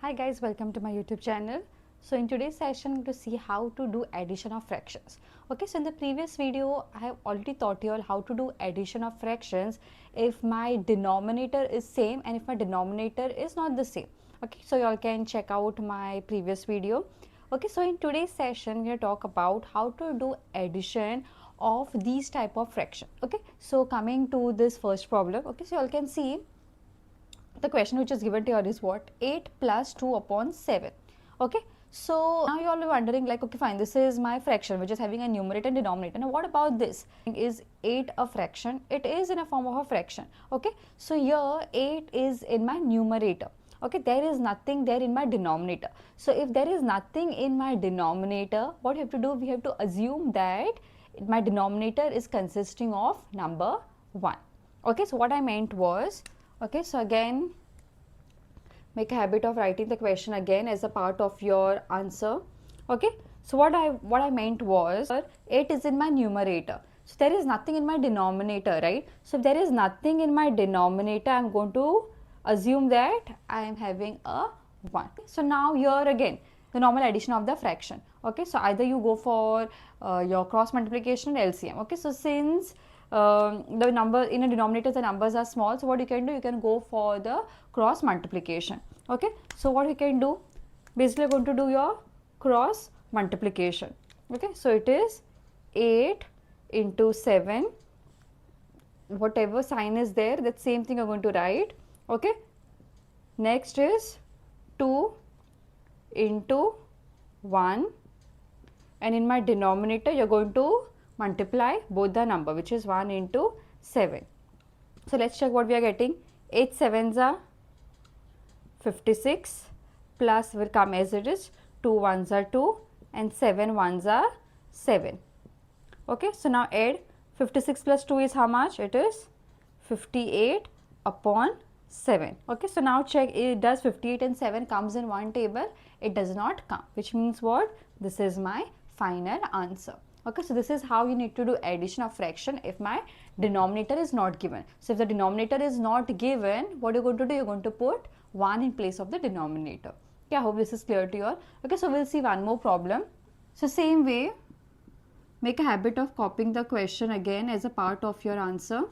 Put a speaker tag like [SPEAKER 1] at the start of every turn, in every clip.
[SPEAKER 1] Hi guys, welcome to my YouTube channel. So in today's session to see how to do addition of fractions. Okay, so in the previous video I have already taught you all how to do addition of fractions if my denominator is same and if my denominator is not the same. Okay, so you all can check out my previous video. Okay, so in today's session we will talk about how to do addition of these type of fraction. Okay, so coming to this first problem. Okay, so you all can see the question which is given to you is what? 8 plus 2 upon 7. Okay, so now you all are wondering like, okay fine, this is my fraction which is having a numerator and denominator. Now what about this? Is 8 a fraction? It is in a form of a fraction. Okay, so here 8 is in my numerator. Okay, there is nothing there in my denominator. So if there is nothing in my denominator, what you have to do? We have to assume that my denominator is consisting of number 1. Okay, so what I meant was, okay, so again make a habit of writing the question again as a part of your answer. Okay, so what I meant was 8 is in my numerator, so there is nothing in my denominator, right? So if there is nothing in my denominator, I am going to assume that I am having a 1. So now here again the normal addition of the fraction. Okay, so either you go for your cross multiplication or LCM. Okay, so since the number in a denominator the numbers are small, so what you can do, you can go for the cross multiplication. Okay, so what you can do, basically you're going to do your cross multiplication. Okay, so it is 8 into 7, whatever sign is there, that same thing you're going to write. Okay, next is 2 into 1, and in my denominator you're going to multiply both the number, which is 1 into 7. So let's check what we are getting. 8 sevens are 56, plus will come as it is, 2 ones are 2 and 7 ones are 7. Okay, so now add 56 plus 2 is how much? It is 58 upon 7. Okay, so now check, it does 58 and 7 comes in one table? It does not come, which means what? This is my final answer. Okay, so this is how you need to do addition of fraction if my denominator is not given. So if the denominator is not given, what you're going to do? You're going to put 1 in place of the denominator. Okay, I hope this is clear to you all. Okay, so we'll see one more problem. So same way, make a habit of copying the question again as a part of your answer.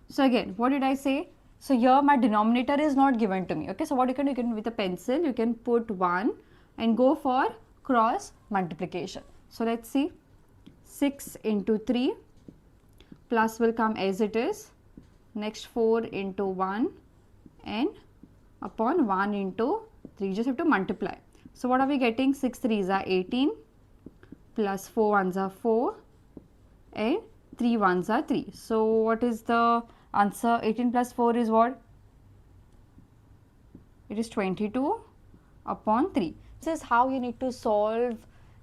[SPEAKER 1] So again, what did I say? So here my denominator is not given to me. Okay, so what you can with a pencil, you can put 1 and go for cross multiplication. So let's see, 6 into 3 plus will come as it is, next 4 into 1 and upon 1 into 3, you just have to multiply. So what are we getting? 6 3s are 18 plus 4 1s are 4 and 3 1s are 3. So what is the answer? 18 plus 4 is what? It is 22 upon 3. This is how you need to solve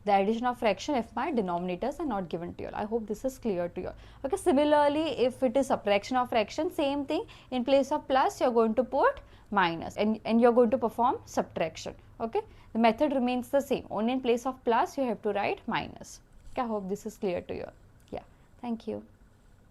[SPEAKER 1] the addition of fraction if my denominators are not given to you. I hope this is clear to you. Okay, similarly if it is subtraction of fraction, same thing, in place of plus you're going to put minus and you're going to perform subtraction. Okay, the method remains the same, only in place of plus you have to write minus. Okay, I hope this is clear to you. Yeah, thank you.